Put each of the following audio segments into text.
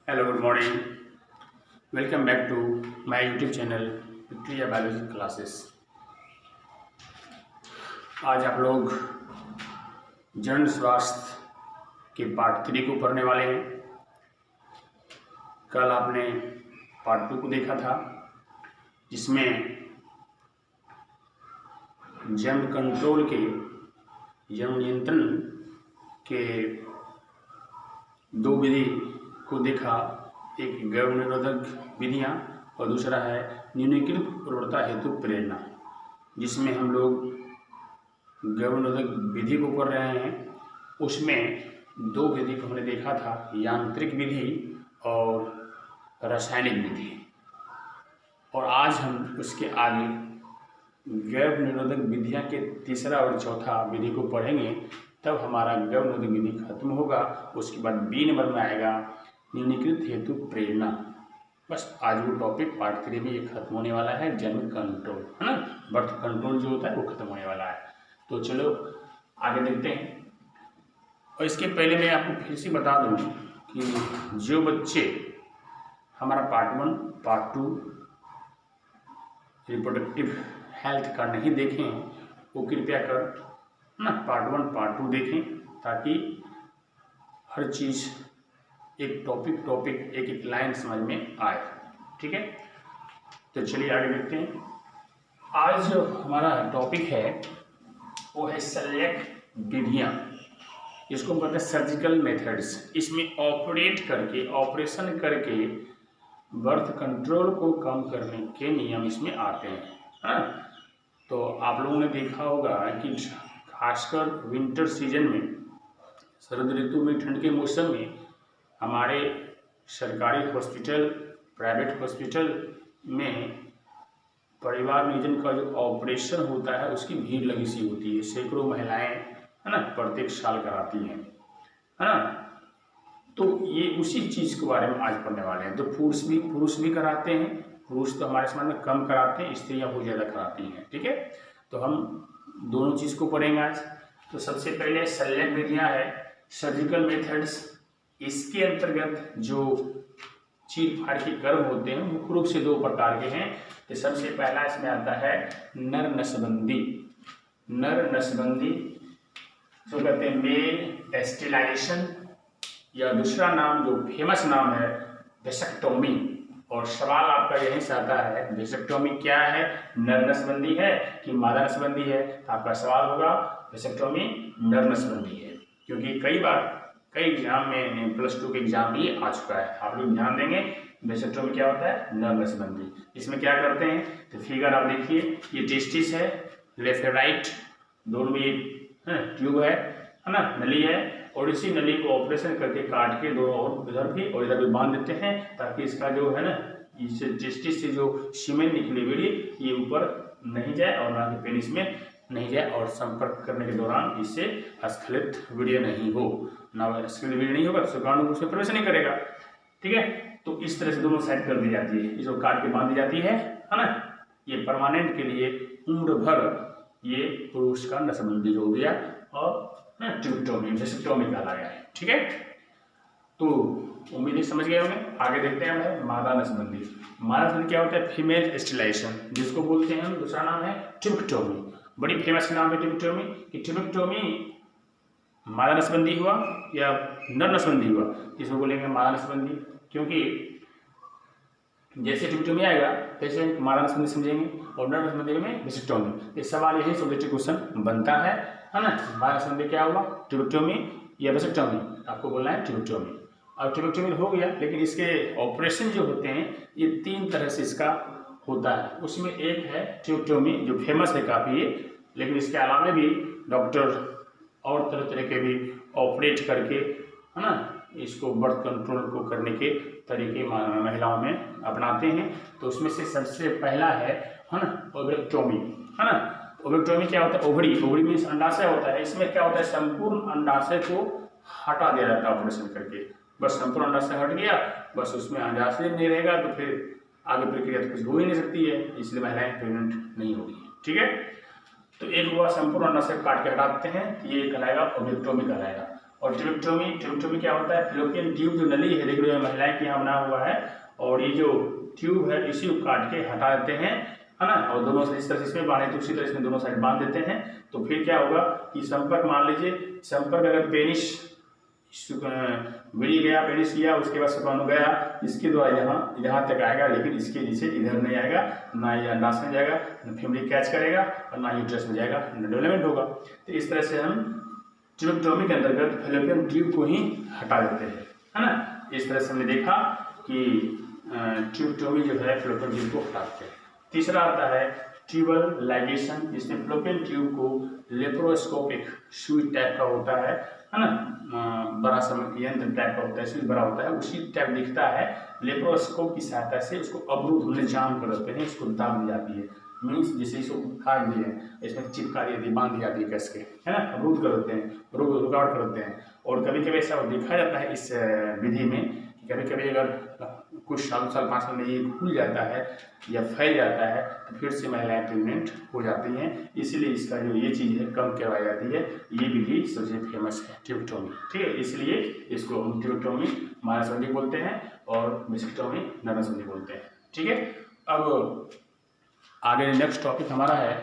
Hello good morning. Welcome back to my YouTube channel Victoria biology classes. आज आप लोग general स्वास्थ्य के पार्ट 3 को पढ़ने वाले हैं। कल आपने पार्ट 2 को देखा था जिसमें जन्म कंट्रोल के जन्म नियंत्रण के दो विधि को देखा। एक गर्भ निरोधक विधियाँ और दूसरा है न्यूनीकृत उर्वरता हेतु प्रेरणा, जिसमें हम लोग गर्भ निरोधक विधि को पढ़ रहे हैं। उसमें दो विधि को हमने देखा था, यांत्रिक विधि और रासायनिक विधि, और आज हम उसके आगे गर्भ निरोधक विधियाँ के तीसरा और चौथा विधि को पढ़ेंगे। तब हमारा गर्भ निरोधक विधि खत्म होगा। उसके बाद बी नंबर में आएगा न्यूनीकृत हेतु प्रेरणा। बस आज वो टॉपिक पार्ट 3 में ये खत्म होने वाला है। जन्म कंट्रोल है ना, बर्थ कंट्रोल जो होता है वो खत्म होने वाला है। तो चलो आगे देखते हैं। और इसके पहले मैं आपको फिर से बता दूं कि जो बच्चे हमारा पार्ट 1 पार्ट 2 रिप्रोडक्टिव हेल्थ का नहीं देखें वो कृपया कर ना पार्ट 1 पार्ट 2 देखें, ताकि हर चीज़ एक टॉपिक एक एक लाइन समझ में आए। ठीक है, तो चलिए आगे देखते हैं। आज जो हमारा टॉपिक है वो है शल्यक विधियाँ। इसको हम कहते हैं सर्जिकल मेथड्स। इसमें ऑपरेशन करके बर्थ कंट्रोल को कम करने के नियम इसमें आते हैं। हाँ, तो आप लोगों ने देखा होगा कि खासकर विंटर सीजन में, शरद ऋतु में, ठंड के मौसम में हमारे सरकारी हॉस्पिटल, प्राइवेट हॉस्पिटल में परिवार नियोजन का जो ऑपरेशन होता है उसकी भीड़ लगी सी होती है। सैकड़ों महिलाएं है ना प्रत्येक साल कराती हैं, है ना। तो ये उसी चीज़ के बारे में आज पढ़ने वाले हैं। तो पुरुष भी कराते हैं। पुरुष तो हमारे समाज में कम कराते हैं, स्त्रियाँ बहुत ज़्यादा कराती हैं। ठीक है, तो हम दोनों चीज़ को पढ़ेंगे आज। तो सबसे पहले शल्यक विधियाँ है, सर्जिकल मेथड्स। इसके अंतर्गत जो चीर फाड़ के कर्म होते हैं मुख्य रूप से दो प्रकार के हैं। तो सबसे पहला इसमें आता है नर नसबंदी। नर नसबंदी जो कहते हैं मेल एस्टिलाइजेशन, या दूसरा नाम जो फेमस नाम है वेसेक्टोमी। और सवाल आपका यहीं से आता है, वेसेक्टोमी क्या है, नर नसबंदी है कि मादा नसबंदी है। तो आपका सवाल होगा वेसेक्टोमी नर नसबंदी है, क्योंकि कई एग्जाम में प्लस 2 के एग्जाम भी आ चुका है। आप लोग ध्यान देंगे वेसेक्टोमी क्या होता है, नर नसबंदी। इसमें क्या करते हैं, तो फिगर आप देखिए, ये टेस्टिस है, लेफ्ट राइट दोनों में ट्यूब है ना, नली है, और इसी नली को ऑपरेशन करके काट के दोनों और इधर भी और इधर भी बांध देते हैं, ताकि इसका जो है ना, इस टेस्टिस से जो सीमेंट निकली हुई ये ऊपर नहीं जाए और ना कि पेनिस में नहीं जाए, और संपर्क करने के दौरान इससे स्खलित वीर्य नहीं हो। ना स्खलित वीर्य नहीं होगा तो शुक्राणु उसमें प्रवेश नहीं करेगा। ठीक है, तो इस तरह से दोनों साइड कर दी जाती है, इसको काट के बांध दी जाती है ना। ये परमानेंट के लिए उम्र भर ये पुरुष का नसबंदी हो गया और ट्यूबटोमी वेसेक्टोमी कहलाया है। ठीक है, तो उम्मीद है समझ गए होंगे। आगे देखते हैं हमें मादा नसबंदी। मादा नसबंदी क्या होता है, फीमेल एस्टिलाइजेशन, जिसको बोलते हैं हम, दूसरा नाम है ट्यूबटोमी। बड़ी फेमस नाम है ट्यूबटोमी। कि ट्यूबटोमी मादा नसबंदी हुआ या नर नसबंदी हुआ, इसमें बोलेंगे मादा नसबंदी, क्योंकि जैसे ट्यूबटोमी आएगा तैसे मादा नसबंदी समझेंगे, और नर नसबंदी में वेसेक्टोमी। ये सवाल यही सब्जेक्टिव क्वेश्चन बनता है ना। मादा नसबंदी क्या हुआ, ट्यूबटोमी या वेसेक्टोमी, आपको बोलना है ट्यूबटोमी। और ट्यूबटोमी हो गया, लेकिन इसके ऑपरेशन जो होते हैं ये 3 तरह से इसका होता है। उसमें एक है ट्यूबटोमी जो फेमस है काफ़ी, लेकिन इसके अलावा भी डॉक्टर और तरह तरह के भी ऑपरेट करके है ना इसको बर्थ कंट्रोल को करने के तरीके महिलाओं में अपनाते हैं। तो उसमें से सबसे पहला है ना ओवेक्टोमी, है ना। ओवेक्टोमी क्या होता है, ओवरी मीन्स अंडाशय होता है। इसमें क्या होता है, संपूर्ण अंडाशय को हटा दिया जाता है ऑपरेशन करके। बस संपूर्ण अंडाशय हट गया, बस उसमें अंडाशय नहीं रहेगा तो फिर आगे प्रक्रिया तो कुछ हो ही नहीं सकती है, इसलिए महिलाएं प्रेग्नेंट नहीं होगी। ठीक है, तो एक हुआ संपूर्ण अंडाशय काट के हटा देते हैं, ये कहलाएगा ओवेक्टोमी कहलाएगा। और ट्यूबेक्टोमी क्या होता है, फैलोपियन ट्यूब जो नली है, देख रहे हो महिलाएं के यहाँ बना हुआ है, और ये जो ट्यूब है इसी को काट के हटा देते हैं, है ना, और दोनों से इस तरह से इसमें बांधे तो उसी तरह इसमें दोनों साइड बांध देते हैं। तो फिर क्या होगा कि संपर्क, मान लीजिए संपर्क अगर पेनिस विड़ी गया, पेनिस किया, उसके बाद शुक्राणु गया, इसके द्वारा यहाँ तक आएगा, लेकिन इसके नीचे इधर नहीं आएगा, ना ये अंडाशय में जाएगा, ना फीमेल कैच करेगा, और ना यूट्रस में जाएगा, डेवलपमेंट होगा। तो इस तरह से हम ट्यूबेक्टोमी के अंतर्गत फैलोपियन ट्यूब को ही हटा देते हैं, है ना। इस तरह से हमने देखा कि ट्यूबेक्टोमी जो है फैलोपियन ट्यूब को हटाते हैं। तीसरा आता है ट्यूबल लाइगेशन, जिसमें फैलोपियन ट्यूब को लेप्रोस्कोपिक सुई टाइप का होता है ना, बड़ा सा यंत्र टाइप का होता है, सुई बड़ा होता है, उसी टाइप दिखता है, लेप्रोस्कोप की सहायता से उसको अवरुद्ध होने जाम कर देते हैं, इसको दाब दी जाती है, मीन्स जैसे इसको काट दिए, इसमें चिपका दी, बांध दी जाती है कस के, है ना, अवरुद्ध कर देते हैं, रुकावट कर देते हैं। और कभी कभी ऐसा देखा जाता है इस विधि में, कभी कभी अगर कुछ साल 5 साल में ये खुल जाता है या फैल जाता है तो फिर से महिलाएं प्रेग्नेंट हो जाती हैं, इसीलिए इसका जो ये चीज़ है कम करवाई जाती है। ये विधि सबसे फेमस है ट्यूबेक्टोमी, ठीक है, इसलिए इसको हम ट्यूबेक्टोमी मायासंधि बोलते हैं और वेस्क्टोमी नरसंधि बोलते हैं, ठीक है। अब आगे नेक्स्ट टॉपिक हमारा है,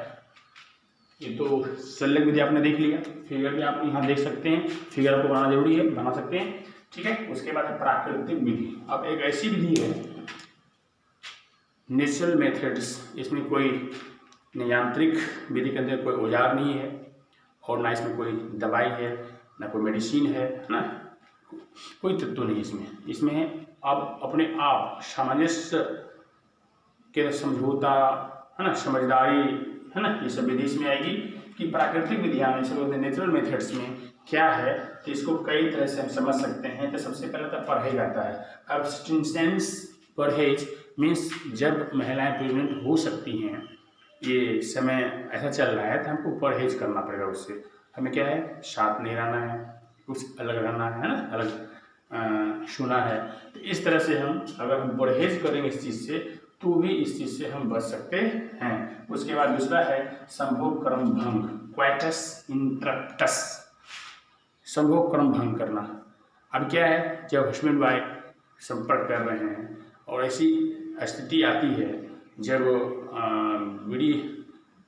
ये तो शल्यक विधि आपने देख लिया, फिगर भी आप यहाँ देख सकते हैं, फिगर आपको बनाना जरूरी है, बना सकते हैं, ठीक है। उसके बाद है प्राकृतिक विधि। अब एक ऐसी विधि है नेचुरल मेथड्स, इसमें कोई यांत्रिक विधि के अंदर कोई औजार नहीं है, और ना इसमें कोई दवाई है, ना कोई मेडिसिन है ना, कोई तत्व नहीं इसमें आप अपने आप सामंजस्य के समझौता, है ना, समझदारी, है ना, ये सब विधि इसमें आएगी। कि प्राकृतिक विधियां नेचुरल मेथड्स में क्या है, तो इसको कई तरह से हम समझ सकते हैं। तो सबसे पहले तो परहेज आता है। एब्स्टिनेंस परहेज मीन्स जब महिलाएं प्रेग्नेंट हो सकती हैं, ये समय ऐसा चल रहा है तो हमको परहेज करना पड़ेगा उससे। हमें क्या है, साथ नहीं रहना है, कुछ अलग रहना है ना, अलग छूना है। तो इस तरह से हम अगर हम परहेज करेंगे इस चीज़ से तो भी इस चीज़ से हम बच सकते हैं। उसके बाद दूसरा है संभोग क्रम भंग, क्वाइटस इंटरप्टस, संभोग क्रम भंग करना। अब क्या है, जब हस्बैंड वाइफ संपर्क कर रहे हैं और ऐसी स्थिति आती है जब विड़ी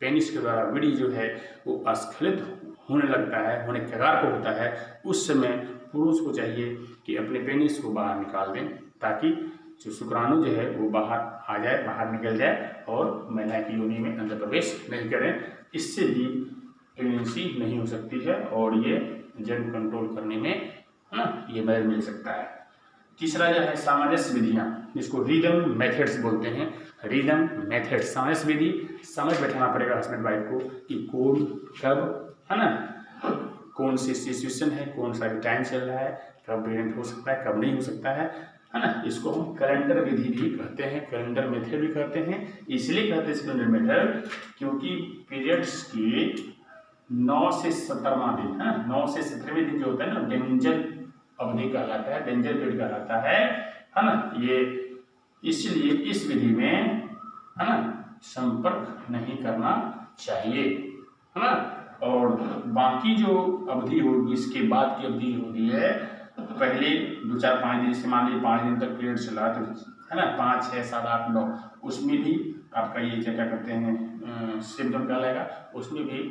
पेनिस के द्वारा विड़ी जो है वो अस्खलित होने लगता है, होने के कगार पर होता है, उस समय पुरुष को चाहिए कि अपने पेनिस को बाहर निकाल दें, ताकि जो शुक्राणु जो है वो बाहर आ जाए, बाहर निकल जाए और महिला की योनि में अंदर प्रवेश नहीं करें। इससे भी प्रेगनेंसी नहीं हो सकती है और ये जन्म कंट्रोल करने में, है ना, ये मदद मिल सकता है। तीसरा जो है सामंजस्य विधियाँ, जिसको रिदम मेथड्स बोलते हैं। रिदम मेथड, सामंजस्य विधि, समझ बैठाना पड़ेगा हस्बैंड वाइफ को कि कौन कब, है ना, कौन सी सिचुएशन है, कौन सा टाइम चल रहा है, कब प्रेग्नेंट हो सकता है, कब नहीं हो सकता है ना। इसको हम कैलेंडर विधि भी कहते हैं, कैलेंडर मेथड भी कहते हैं। इसलिए कहते हैं कैलेंडर मेथड क्योंकि पीरियड्स की 9 से 17वां दिन, है ना, 9 से 17वें दिन जो होता है ना, डेंजर अवधि कहलाता है, डेंजर पीरियड कहलाता है ना। ये इसलिए इस विधि में, है ना, संपर्क नहीं करना चाहिए, है ना। और बाकी जो अवधि होगी, इसके बाद की अवधि होती है, पहले 2, 4, 5 दिन, से मान लीजिए 5 दिन तक पीरियड चला तो, है ना, 5, 6, 7, 8, 9, उसमें भी आपका ये क्या कहते हैं सिम्पटम कहलाएगा, उसमें भी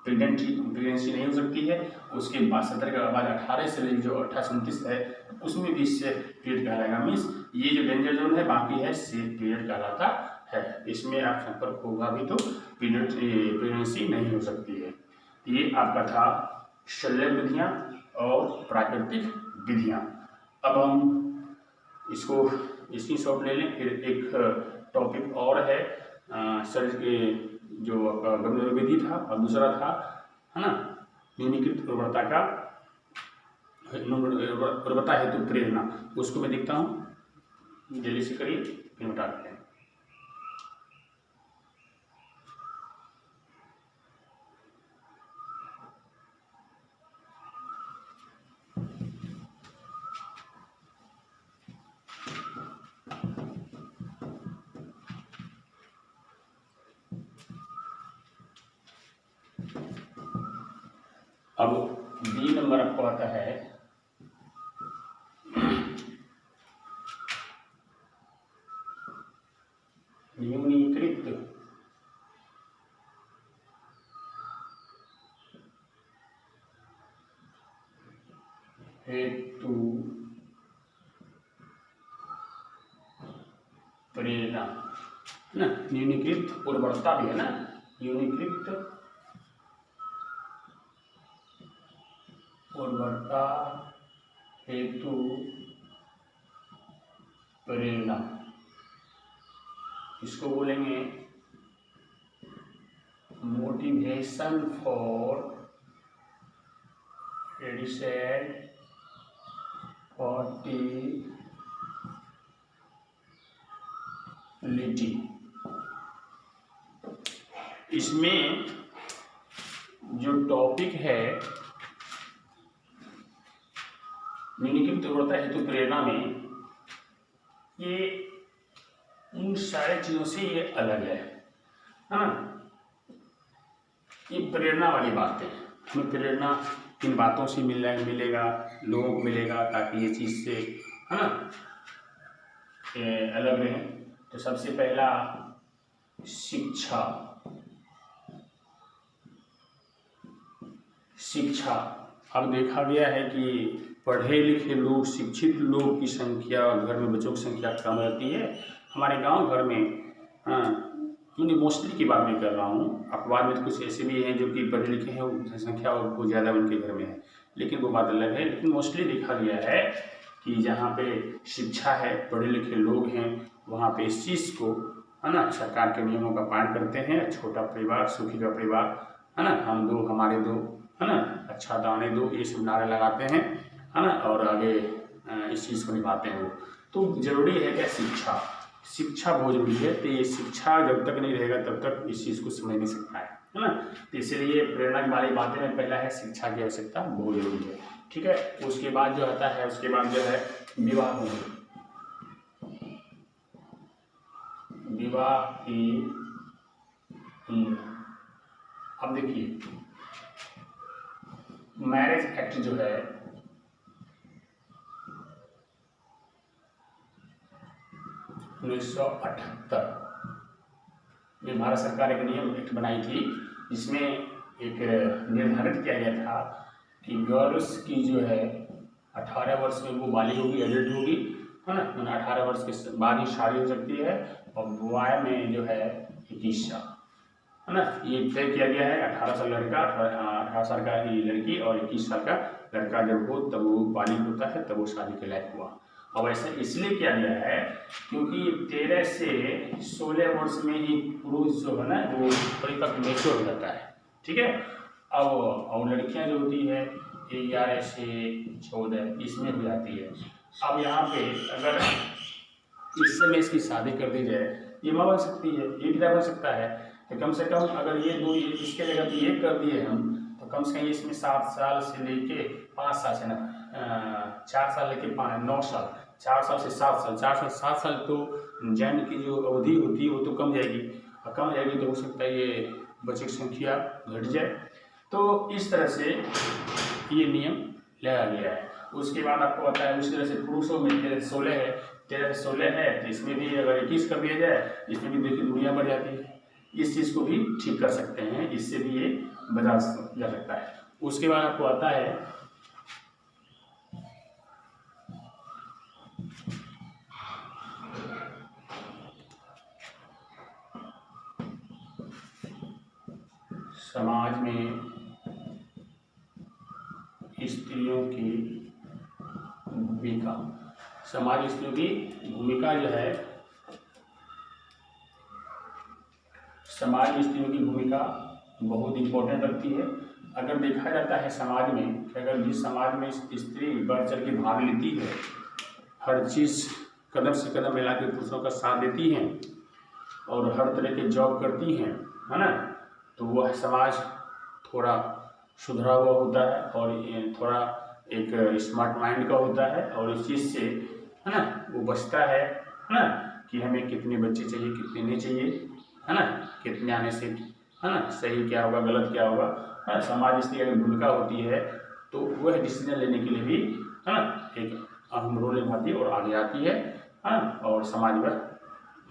प्रेगनेंसी नहीं हो सकती है। उसके बाद 17 के बाद 18 से लेकर जो 28-29 है उसमें भी इससे पीरियड कहलाएगा। मीन्स ये जो डेंजर जोन है, बाकी है सेफ पीरियड कहलाता है। इसमें आप संपर्क होगा भी तो प्रेगनेंसी नहीं हो सकती है। ये आपका था शल्य विधियाँ और प्राकृतिक विधियाँ। अब हम इसको स्क्रीनशॉट ले लें। फिर एक टॉपिक और है शरीर के जो आपका विधि था, और दूसरा था, है ना, निम्नीकृत उर्वरता का उर्वरता हेतु प्रेरणा। उसको मैं देखता हूँ, जल्दी से करिए, फिर बताते हैं। अब बी नंबर आपको आता है न्यूनीकृत हेतु प्रेरणा है ना। न्यूनीकृत उर्वरता भी है ना, न्यूनीकृत उर्वरता हेतु प्रेरणा, इसको बोलेंगे मोटिवेशन फॉर एडिशन फर्टिलिटी। इसमें जो टॉपिक है न्यूनीकृत उर्वरता हेतु प्रेरणा में, ये उन सारे चीजों से ये अलग है ना। ये प्रेरणा वाली बात है, हमें प्रेरणा किन बातों से मिलेगा, लोगों को मिलेगा ताकि ये चीज़ से है ना अलग रहे। तो सबसे पहला शिक्षा। शिक्षा, अब देखा गया है कि पढ़े लिखे लोग, शिक्षित लोग की संख्या, घर में बच्चों की संख्या कम रहती है। हमारे गांव घर में, हाँ मैंने मोस्टली की बात नहीं कर रहा हूँ, अखबार में तो कुछ ऐसे भी हैं जो कि पढ़े लिखे हैं, जनसंख्या बहुत ज़्यादा उनके घर में है, लेकिन वो बात अलग है। लेकिन मोस्टली देखा गया है कि जहाँ पे शिक्षा है, पढ़े लिखे लोग हैं, वहाँ पे इस चीज़ को है ना सरकार के नियमों का पालन करते हैं। छोटा परिवार सुखी का परिवार है ना, हम दो हमारे दो है ना, अच्छा दाने दो, ये सब नारे लगाते हैं है ना, और आगे इस चीज़ को निभाते हैं वो। तो जरूरी है क्या शिक्षा, शिक्षा बहुत जरूरी है। तो ये शिक्षा जब तक नहीं रहेगा तब तक इस चीज़ को समझ नहीं सकता है ना। तो इसलिए प्रेरणा वाली बातें में पहला है शिक्षा की आवश्यकता बहुत जरूरी है, ठीक है। उसके बाद जो आता है, उसके बाद जो है विवाह होगी, विवाह की। अब देखिए मैरिज एक्ट जो है 1978 में भारत सरकार एक नियम एक्ट बनाई थी, जिसमें एक निर्धारित किया गया था कि गर्ल्स की जो है 18 वर्ष में वो बालिग होगी, एडल्ट होगी है ना, 18 वर्ष के बाद ही शादी हो सकती है। और बॉय में जो है 21 साल है ना, ये तय किया गया है। 18 साल लड़का, 18 साल का ही लड़की और 21 साल का लड़का जब हो तब वो बालिग होता है, तब वो शादी के लायक हुआ। अब ऐसा इसलिए किया गया है क्योंकि 13 से 16 वर्ष में ही पुरुष जो है ना वो परिपक्व मैच्योर हो जाता है, ठीक है। अब लड़कियां जो होती है 11 से 14 इसमें हो जाती है। अब यहाँ पे अगर इस समय इसकी शादी कर दी जाए, ये माँ बन सकती है, ये पिता बन सकता है, तो कम से कम अगर ये दो इसके जगह पे ये कर दिए हम, तो कम से कम इसमें 7 साल से लेके 5 साल से ना 4 साल लेके 9 साल, 4 साल से 7 साल, 4 साल 7 साल तो जन्म की जो अवधि होती है वो तो कम जाएगी, और कम जाएगी तो हो सकता है ये बच्चे की संख्या घट जाए। तो इस तरह से ये नियम लाया गया है। उसके बाद आपको पता है उस तरह से पुरुषों में 13 से 16 है, 13 से 16 है, तो इसमें भी अगर 21 कर दिया जाए, इसमें भी देखिए दूरियाँ बढ़ जाती है। इस चीज़ को भी ठीक कर सकते हैं, इससे भी ये बचा जा सकता है। उसके बाद आपको आता है समाज में स्त्रियों की भूमिका। समाज में स्त्रियों की भूमिका जो है, समाज में स्त्रियों की भूमिका बहुत इम्पोर्टेंट रखती है। अगर देखा जाता है समाज में कि अगर जिस समाज में स्त्री बढ़ चढ़ के भाग लेती है, हर चीज़ कदम से कदम मिला के पुरुषों का साथ देती हैं और हर तरह के जॉब करती हैं है ना, तो वह समाज थोड़ा सुधरा हुआ होता है और थोड़ा एक स्मार्ट माइंड का होता है, और इस चीज़ से है ना वो बचता है ना कि हमें कितने बच्चे चाहिए कितने नहीं चाहिए है ना, कितने आने से है ना सही क्या होगा गलत क्या होगा है। समाज इसकी अगर भूमिका होती है तो वह डिसीजन लेने के लिए भी है ना एक अहम रोल निभाती है और आगे आती है ना। और समाज में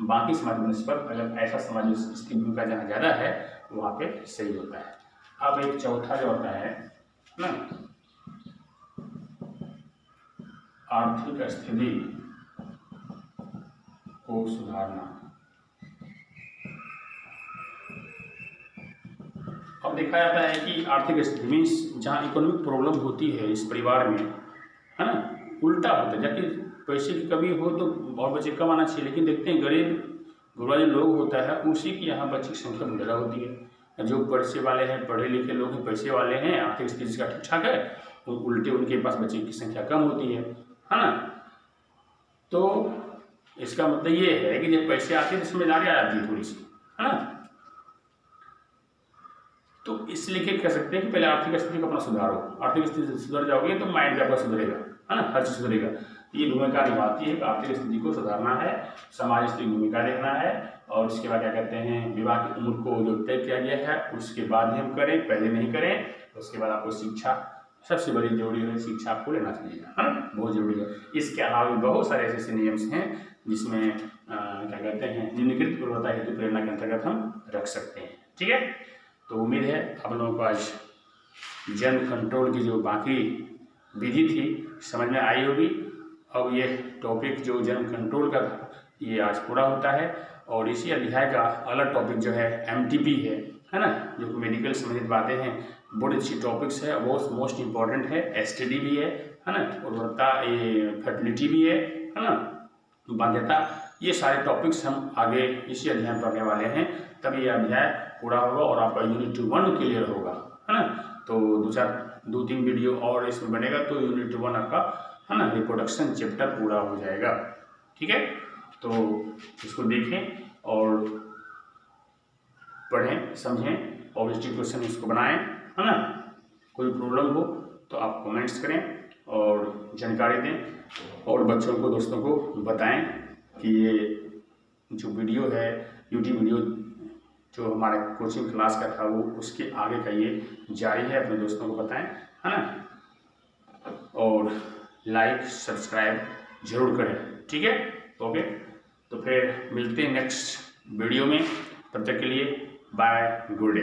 बाकी समाज बनस्पत अगर ऐसा समाज इसकी भूमिका जहाँ ज़्यादा है वहाँ पे सही होता है। अब एक चौथा जो होता है ना आर्थिक स्थिति को सुधारना। अब देखा जाता है कि आर्थिक स्थिति मीन्स जहाँ इकोनॉमिक प्रॉब्लम होती है इस परिवार में है ना, उल्टा होता है। जबकि पैसे की कमी हो तो बहुत बच्चे कम आना चाहिए, लेकिन देखते हैं गरीब गुरबा जो लोग होता है उसी की यहाँ बच्चे की संख्या ज़्यादा होती है। जो पैसे वाले हैं, पढ़े लिखे लोग हैं, पैसे वाले हैं, आर्थिक स्थिति का ठीक ठाक है, तो उल्टे उनके पास बच्चे की संख्या कम होती है ना। तो इसका मतलब ये है कि जब पैसे आते हैं तो जिम्मेदारी आ जाती है थोड़ी सी, है ना। तो इसलिए क्या कह सकते हैं कि पहले आर्थिक स्थिति को अपना सुधारो। आर्थिक स्थिति सुधर जाओगे तो माइंड भी आपका सुधरेगा, है ना, हर चीज़ सुधरेगा। ये भूमिका निभाती है कि आर्थिक स्थिति को सुधारना है, समाज स्थिति भूमिका देखना है, और उसके बाद क्या कहते हैं विवाह की उम्र को जो तय किया गया है उसके बाद ही हम करें, पहले नहीं करें। उसके बाद आपको शिक्षा सबसे बड़ी जरूरी है, शिक्षा आपको लेना चाहिए, है ना, बहुत जरूरी है। इसके अलावा भी बहुत सारे ऐसे नियम्स हैं जिसमें क्या कहते हैं निम्नलिखित पूर्वता हेतु प्रेरणा के अंतर्गत हम रख सकते हैं। ठीक है, तो उम्मीद है आप लोगों को आज जन्म कंट्रोल की जो बाकी विधि थी समझ में आई होगी। अब ये टॉपिक जो जन्म कंट्रोल का था ये आज पूरा होता है, और इसी अध्याय का अलग टॉपिक जो है MTP है ना, जो मेडिकल संबंधित बातें हैं, बहुत अच्छी टॉपिक्स है, बहुत मोस्ट इम्पॉर्टेंट है। STD भी है ना, उर्वरता, ये फर्टिलिटी भी है ना, बाध्यता, ये सारे टॉपिक्स हम आगे इसी अध्याय में पढ़ने वाले हैं। तब ये अध्याय पूरा होगा और आपका यूनिट 1 क्लियर होगा, है ना। तो 2-3 वीडियो और इसमें बनेगा तो यूनिट 1 आपका, है ना, रिप्रोडक्शन चैप्टर पूरा हो जाएगा। ठीक है, तो इसको देखें और पढ़ें, समझें और इस क्वेश्चन इसको बनाएं, है ना। कोई प्रॉब्लम हो तो आप कमेंट्स करें और जानकारी दें, और बच्चों को, दोस्तों को बताएं कि ये जो वीडियो है यूट्यूब वीडियो जो हमारे कोचिंग क्लास का था वो उसके आगे का ये जारी है, अपने दोस्तों को बताएं, है ना, और लाइक सब्सक्राइब जरूर करें। ठीक है, ओके, तो फिर मिलते हैं नेक्स्ट वीडियो में। तब तक के लिए बाय, गुड डे।